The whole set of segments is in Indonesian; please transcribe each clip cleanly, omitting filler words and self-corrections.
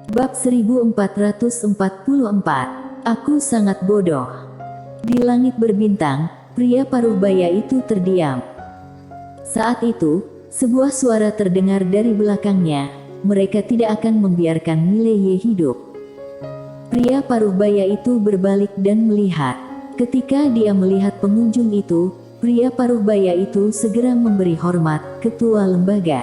Bab 1444. Aku sangat bodoh. Di langit berbintang, pria paruh baya itu terdiam. Saat itu, sebuah suara terdengar dari belakangnya. Mereka tidak akan membiarkan Mileye hidup. Pria paruh baya itu berbalik dan melihat. Ketika dia melihat pengunjung itu, pria paruh baya itu segera memberi hormat ketua lembaga.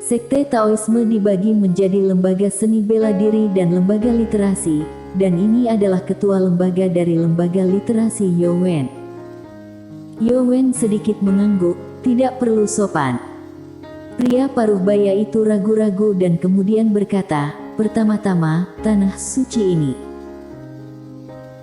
Sekte Taoisme dibagi menjadi lembaga seni bela diri dan lembaga literasi, dan ini adalah ketua lembaga dari lembaga literasi Youwen. Youwen sedikit mengangguk, tidak perlu sopan. Pria paruh baya itu ragu-ragu dan kemudian berkata, pertama-tama, tanah suci ini.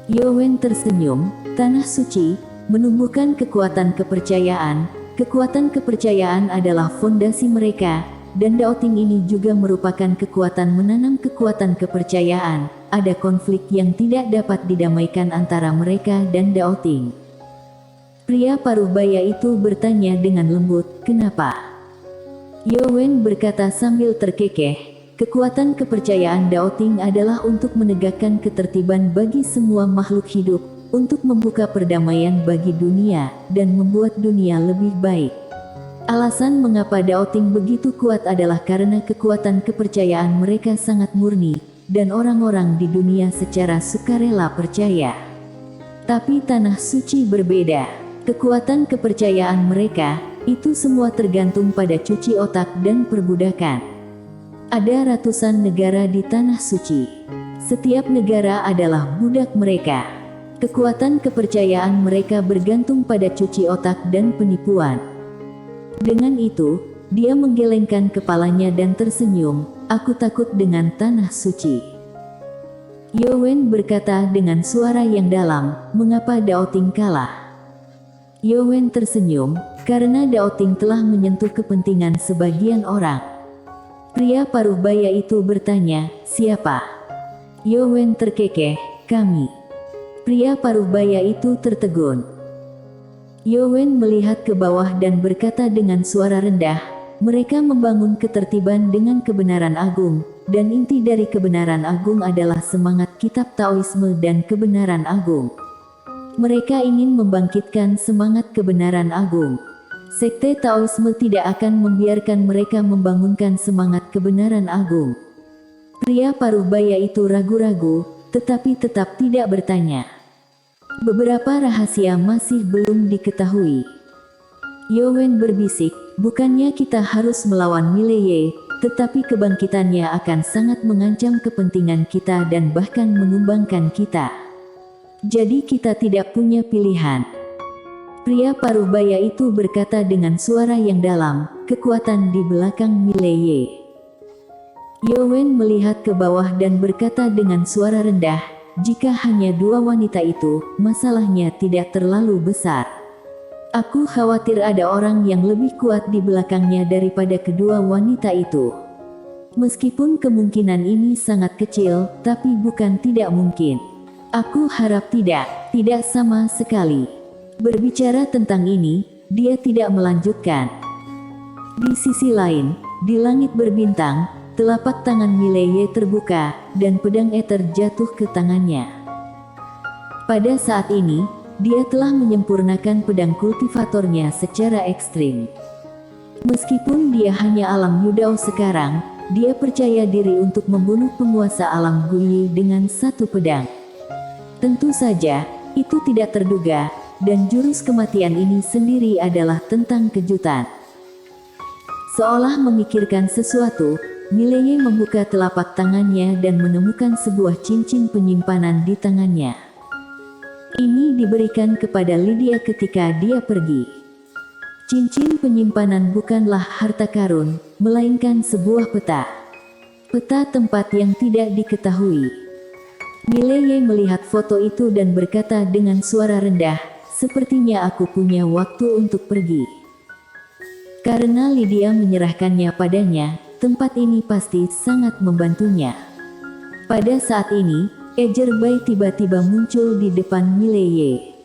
Youwen tersenyum, tanah suci, menumbuhkan kekuatan kepercayaan. Kekuatan kepercayaan adalah fondasi mereka. Dan Daoting ini juga merupakan kekuatan menanam kekuatan kepercayaan. Ada konflik yang tidak dapat didamaikan antara mereka dan Daoting. Pria paruh baya itu bertanya dengan lembut, kenapa? Youwen berkata sambil terkekeh, kekuatan kepercayaan Daoting adalah untuk menegakkan ketertiban bagi semua makhluk hidup, untuk membuka perdamaian bagi dunia, dan membuat dunia lebih baik. Alasan mengapa Daoting begitu kuat adalah karena kekuatan kepercayaan mereka sangat murni, dan orang-orang di dunia secara sukarela percaya. Tapi tanah suci berbeda. Kekuatan kepercayaan mereka, itu semua tergantung pada cuci otak dan perbudakan. Ada ratusan negara di tanah suci. Setiap negara adalah budak mereka. Kekuatan kepercayaan mereka bergantung pada cuci otak dan penipuan. Dengan itu, dia menggelengkan kepalanya dan tersenyum, aku takut dengan tanah suci. Youwen berkata dengan suara yang dalam, mengapa Daoting kalah? Youwen tersenyum, karena Daoting telah menyentuh kepentingan sebagian orang. Pria paruh baya itu bertanya, siapa? Youwen terkekeh, kami. Pria paruh baya itu tertegun. Youwen melihat ke bawah dan berkata dengan suara rendah, mereka membangun ketertiban dengan kebenaran agung, dan inti dari kebenaran agung adalah semangat kitab Taoisme dan kebenaran agung. Mereka ingin membangkitkan semangat kebenaran agung. Sekte Taoisme tidak akan membiarkan mereka membangunkan semangat kebenaran agung. Pria paruh baya itu ragu-ragu, tetapi tetap tidak bertanya. Beberapa rahasia masih belum diketahui. Youwen berbisik, bukannya kita harus melawan Mileye, tetapi kebangkitannya akan sangat mengancam kepentingan kita dan bahkan menumbangkan kita. Jadi kita tidak punya pilihan. Pria paruh baya itu berkata dengan suara yang dalam, kekuatan di belakang Mileye. Youwen melihat ke bawah dan berkata dengan suara rendah, jika hanya dua wanita itu, masalahnya tidak terlalu besar. Aku khawatir ada orang yang lebih kuat di belakangnya daripada kedua wanita itu. Meskipun kemungkinan ini sangat kecil, tapi bukan tidak mungkin. Aku harap tidak sama sekali. Berbicara tentang ini, dia tidak melanjutkan. Di sisi lain, di langit berbintang, telapak tangan Mileye terbuka, dan pedang eter jatuh ke tangannya. Pada saat ini, dia telah menyempurnakan pedang kultivatornya secara ekstrim. Meskipun dia hanya alam Yudao sekarang, dia percaya diri untuk membunuh penguasa alam Guyi dengan satu pedang. Tentu saja, itu tidak terduga, dan jurus kematian ini sendiri adalah tentang kejutan. Seolah memikirkan sesuatu, Mileye membuka telapak tangannya dan menemukan sebuah cincin penyimpanan di tangannya. Ini diberikan kepada Lydia ketika dia pergi. Cincin penyimpanan bukanlah harta karun, melainkan sebuah peta. Peta tempat yang tidak diketahui. Mileye melihat foto itu dan berkata dengan suara rendah, sepertinya aku punya waktu untuk pergi. Karena Lydia menyerahkannya padanya, tempat ini pasti sangat membantunya. Pada saat ini, Ejerbai tiba-tiba muncul di depan Mileye.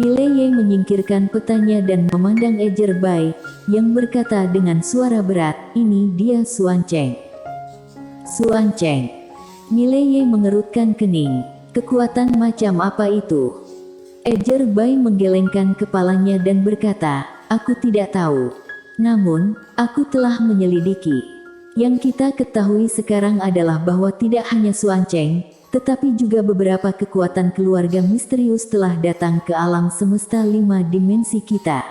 Mileye menyingkirkan petanya dan memandang Ejerbai, yang berkata dengan suara berat, ini dia Xuan Cheng. Suan Cheng. Mileye mengerutkan kening. Kekuatan macam apa itu? Ejer Bai menggelengkan kepalanya dan berkata, aku tidak tahu. Namun, aku telah menyelidiki. Yang kita ketahui sekarang adalah bahwa tidak hanya Suan Cheng, tetapi juga beberapa kekuatan keluarga misterius telah datang ke alam semesta 5 dimensi kita.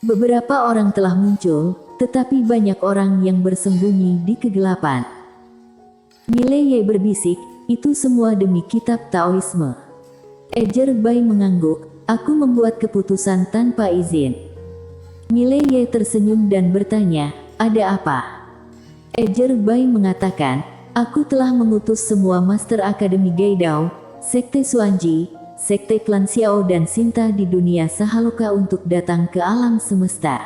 Beberapa orang telah muncul, tetapi banyak orang yang bersembunyi di kegelapan. Mileye berbisik, itu semua demi kitab Taoisme. Ejer Bai mengangguk, aku membuat keputusan tanpa izin. Mileye tersenyum dan bertanya, ada apa? Ejer Bai mengatakan, aku telah mengutus semua Master Akademi Gaidao, Sekte Suanji, Sekte Klan Xiao dan Sinta di dunia Sahaloka untuk datang ke alam semesta.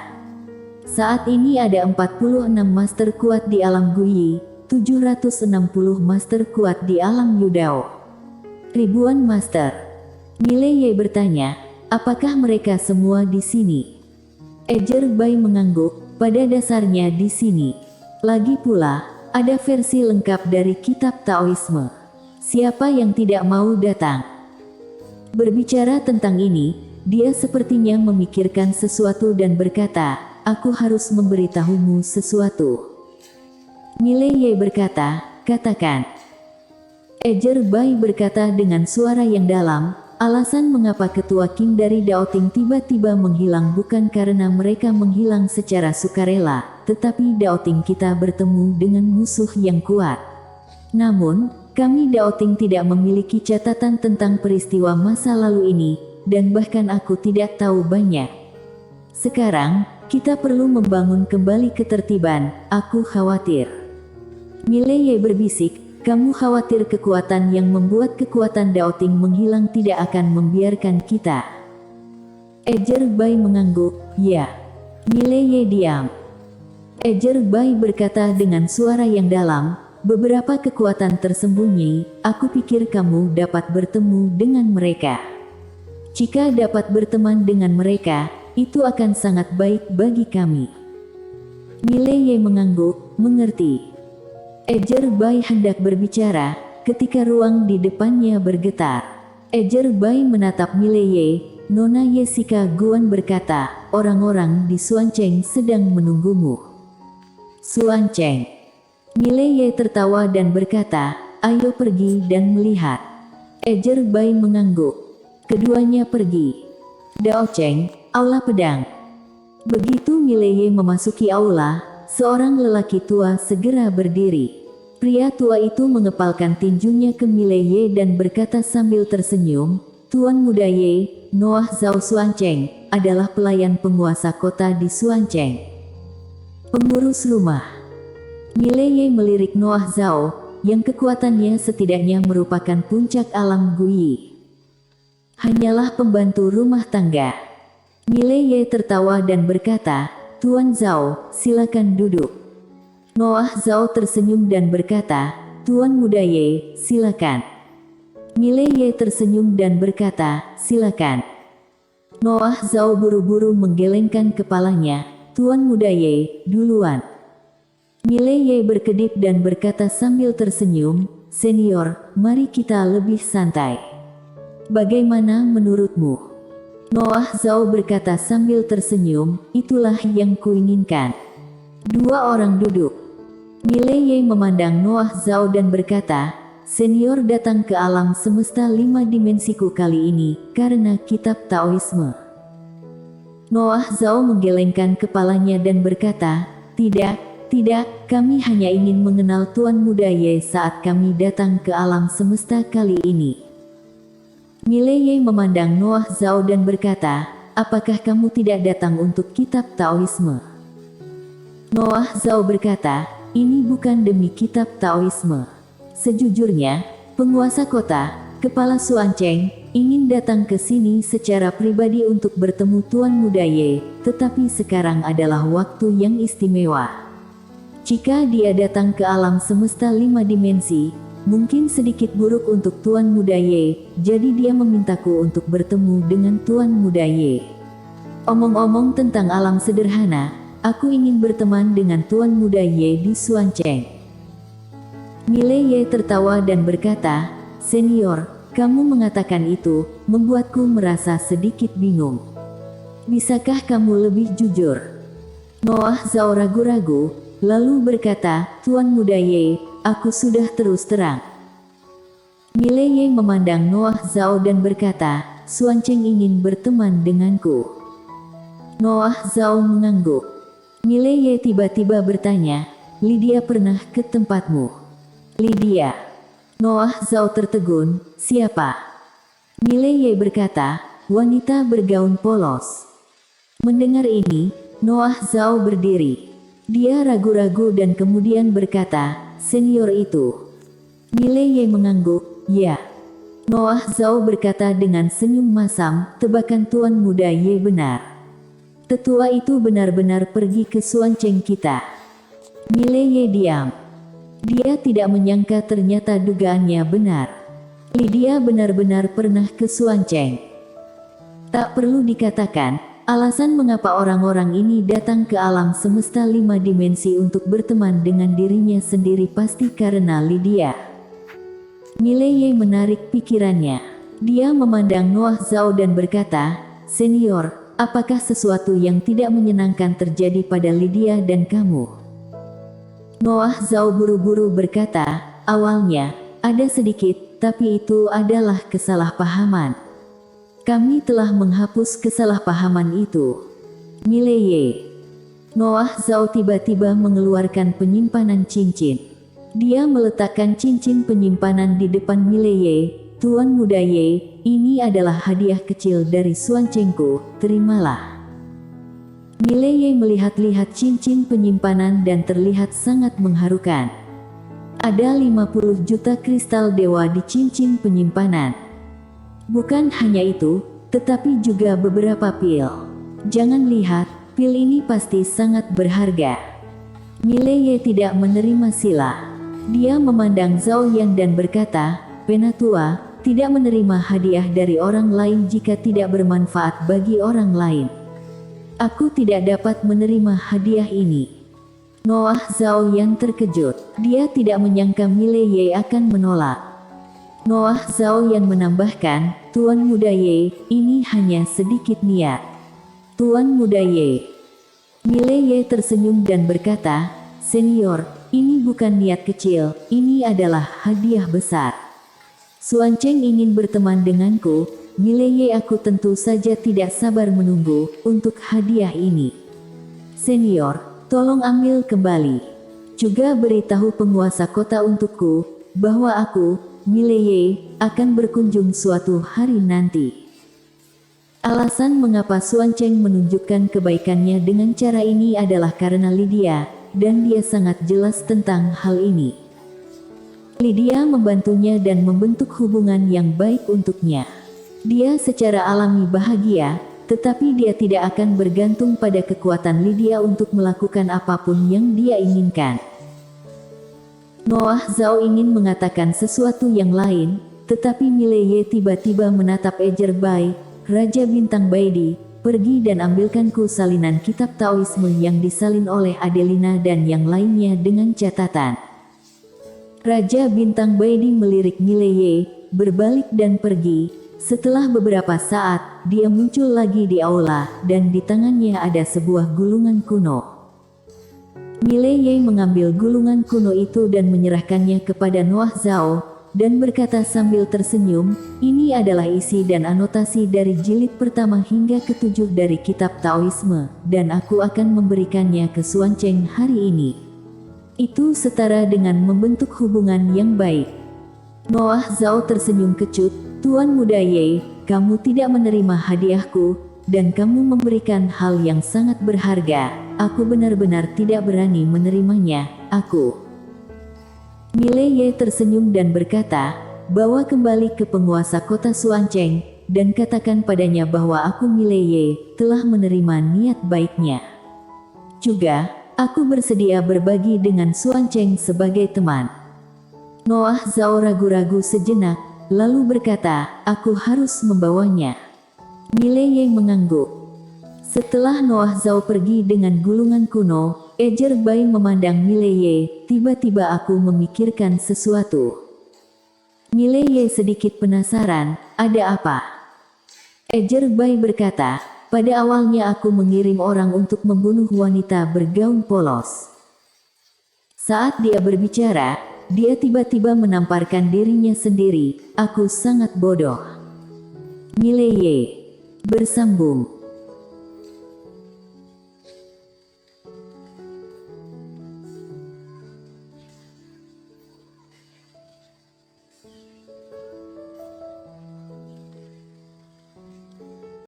Saat ini ada 46 Master kuat di alam Guyi, 760 Master kuat di alam Yudao. Ribuan Master. Mileye bertanya, apakah mereka semua di sini? Ejer Bai mengangguk, pada dasarnya di sini. Lagi pula, ada versi lengkap dari kitab Taoisme. Siapa yang tidak mau datang? Berbicara tentang ini, dia sepertinya memikirkan sesuatu dan berkata, aku harus memberitahumu sesuatu. Mileye berkata, katakan. Ejer Bai berkata dengan suara yang dalam, alasan mengapa ketua King dari Daoting tiba-tiba menghilang bukan karena mereka menghilang secara sukarela, tetapi Daoting kita bertemu dengan musuh yang kuat. Namun, kami Daoting tidak memiliki catatan tentang peristiwa masa lalu ini, dan bahkan aku tidak tahu banyak. Sekarang, kita perlu membangun kembali ketertiban, aku khawatir. Mileye berbisik, kamu khawatir kekuatan yang membuat kekuatan Daoting menghilang tidak akan membiarkan kita. Ejer Bai mengangguk, ya. Mileye diam. Ejer Bai berkata dengan suara yang dalam, beberapa kekuatan tersembunyi, aku pikir kamu dapat bertemu dengan mereka. Jika dapat berteman dengan mereka, itu akan sangat baik bagi kami. Mileye mengangguk, mengerti. Ejer Bai hendak berbicara, ketika ruang di depannya bergetar. Ejer Bai menatap Mileye, Nona Jessica Guan berkata, orang-orang di Suan Cheng sedang menunggumu. Suan Cheng. Mileye tertawa dan berkata, ayo pergi dan melihat. Ejer Bai mengangguk. Keduanya pergi. Dao Cheng, Aula Pedang. Begitu Mileye memasuki aula, seorang lelaki tua segera berdiri. Pria tua itu mengepalkan tinjunya ke Mileye dan berkata sambil tersenyum, Tuan Muda Ye, Noah Zhao Suan Cheng, adalah pelayan penguasa kota di Suan Cheng. Pengurus rumah. Mileye melirik Noah Zhao, yang kekuatannya setidaknya merupakan puncak alam Guyi. Hanyalah pembantu rumah tangga. Mileye tertawa dan berkata, Tuan Zhao, silakan duduk. Noah Zhao tersenyum dan berkata, Tuan Muda Ye, silakan. Mileye tersenyum dan berkata, silakan. Noah Zhao buru-buru menggelengkan kepalanya, Tuan Muda Ye, duluan. Mileye berkedip dan berkata sambil tersenyum, Senior, mari kita lebih santai. Bagaimana menurutmu? Noah Zhao berkata sambil tersenyum, itulah yang kuinginkan. Dua orang duduk. Mileye memandang Noah Zhao dan berkata, Senior datang ke alam semesta 5 dimensiku kali ini, karena kitab Taoisme. Noah Zhao menggelengkan kepalanya dan berkata, tidak, kami hanya ingin mengenal Tuan Muda Ye saat kami datang ke alam semesta kali ini. Mileye memandang Noah Zhao dan berkata, apakah kamu tidak datang untuk kitab Taoisme? Noah Zhao berkata, ini bukan demi kitab Taoisme. Sejujurnya, penguasa kota, Kepala Suan Cheng, ingin datang ke sini secara pribadi untuk bertemu Tuan Muda Ye, tetapi sekarang adalah waktu yang istimewa. Jika dia datang ke alam semesta 5 dimensi, mungkin sedikit buruk untuk Tuan Muda Ye, jadi dia memintaku untuk bertemu dengan Tuan Muda Ye. Omong-omong tentang alam sederhana, aku ingin berteman dengan Tuan Muda Ye di Suan Cheng. Mileye tertawa dan berkata, "Senior, kamu mengatakan itu membuatku merasa sedikit bingung. Bisakah kamu lebih jujur?" Noah Zhao ragu-ragu, lalu berkata, "Tuan Muda Ye, aku sudah terus terang." Mileye memandang Noah Zhao dan berkata, "Xuan Cheng ingin berteman denganku." Noah Zhao mengangguk. Mileye tiba-tiba bertanya, "Lydia pernah ke tempatmu?" "Lydia?" Noah Zhao tertegun, "Siapa?" Mileye berkata, "Wanita bergaun polos." Mendengar ini, Noah Zhao berdiri. Dia ragu-ragu dan kemudian berkata, "Senior itu." Mileye mengangguk, "Ya." Noah Zhao berkata dengan senyum masam, "Tebakan Tuan Muda Ye benar. Tetua itu benar-benar pergi ke Xuan Cheng kita." Mileye diam. Dia tidak menyangka ternyata dugaannya benar. Lydia benar-benar pernah ke Xuan Cheng. Tak perlu dikatakan, alasan mengapa orang-orang ini datang ke alam semesta 5 dimensi untuk berteman dengan dirinya sendiri pasti karena Lydia. Mileye menarik pikirannya. Dia memandang Noah Zhao dan berkata, "Senior, apakah sesuatu yang tidak menyenangkan terjadi pada Lydia dan kamu?" Noah Zhao buru-buru berkata, "Awalnya, ada sedikit, tapi itu adalah kesalahpahaman. Kami telah menghapus kesalahpahaman itu." Mileye. Noah Zhao tiba-tiba mengeluarkan penyimpanan cincin. Dia meletakkan cincin penyimpanan di depan Mileye. "Tuan Muda Ye, ini adalah hadiah kecil dari Xuan Chengku, terimalah." Mileye melihat-lihat cincin penyimpanan dan terlihat sangat mengharukan. Ada 50 juta kristal dewa di cincin penyimpanan. Bukan hanya itu, tetapi juga beberapa pil. "Jangan lihat, pil ini pasti sangat berharga." Mileye tidak menerima sila. Dia memandang Zhao Yan dan berkata, "Penatua, tidak menerima hadiah dari orang lain jika tidak bermanfaat bagi orang lain. Aku tidak dapat menerima hadiah ini." Noah Zhao yang terkejut. Dia tidak menyangka Mileye akan menolak. Noah Zhao yang menambahkan, "Tuan Muda Ye, ini hanya sedikit niat." "Tuan Muda Ye." Mileye tersenyum dan berkata, "Senior, ini bukan niat kecil, ini adalah hadiah besar. Xuan Cheng ingin berteman denganku. Mileye, aku tentu saja tidak sabar menunggu untuk hadiah ini. Senior, tolong ambil kembali. Juga beritahu penguasa kota untukku, bahwa aku, Mileye, akan berkunjung suatu hari nanti." Alasan mengapa Xuan Cheng menunjukkan kebaikannya dengan cara ini adalah karena Lydia, dan dia sangat jelas tentang hal ini. Lydia membantunya dan membentuk hubungan yang baik untuknya. Dia secara alami bahagia, tetapi dia tidak akan bergantung pada kekuatan Lydia untuk melakukan apapun yang dia inginkan. Noah Zhao ingin mengatakan sesuatu yang lain, tetapi Mileye tiba-tiba menatap Ejer Bai, Raja Bintang Baidi, "Pergi dan ambilkanku salinan kitab Taoisme yang disalin oleh Adelina dan yang lainnya dengan catatan." Raja Bintang Baidi melirik Mileye, berbalik dan pergi. Setelah beberapa saat, dia muncul lagi di aula, dan di tangannya ada sebuah gulungan kuno. Mileye mengambil gulungan kuno itu dan menyerahkannya kepada Noah Zhao, dan berkata sambil tersenyum, "Ini adalah isi dan anotasi dari jilid pertama hingga ke-7 dari kitab Taoisme, dan aku akan memberikannya ke Xuan Cheng hari ini. Itu setara dengan membentuk hubungan yang baik." Noah Zhao tersenyum kecut, "Tuan Muda Ye, kamu tidak menerima hadiahku, dan kamu memberikan hal yang sangat berharga. Aku benar-benar tidak berani menerimanya, aku." Mileye tersenyum dan berkata, "Bawa kembali ke penguasa kota Xuan Cheng, dan katakan padanya bahwa aku Mileye, telah menerima niat baiknya. Juga, aku bersedia berbagi dengan Xuan Cheng sebagai teman." Noah Zhao ragu-ragu sejenak, lalu berkata, "Aku harus membawanya." Mileye mengangguk. Setelah Noah Zhao pergi dengan gulungan kuno, Ejer Bai memandang Mileye, tiba-tiba aku memikirkan sesuatu. Mileye sedikit penasaran, ada apa? Ejer Bai berkata, pada awalnya aku mengirim orang untuk membunuh wanita bergaun polos. Saat dia berbicara, dia tiba-tiba menamparkan dirinya sendiri, aku sangat bodoh. Mileye bersambung.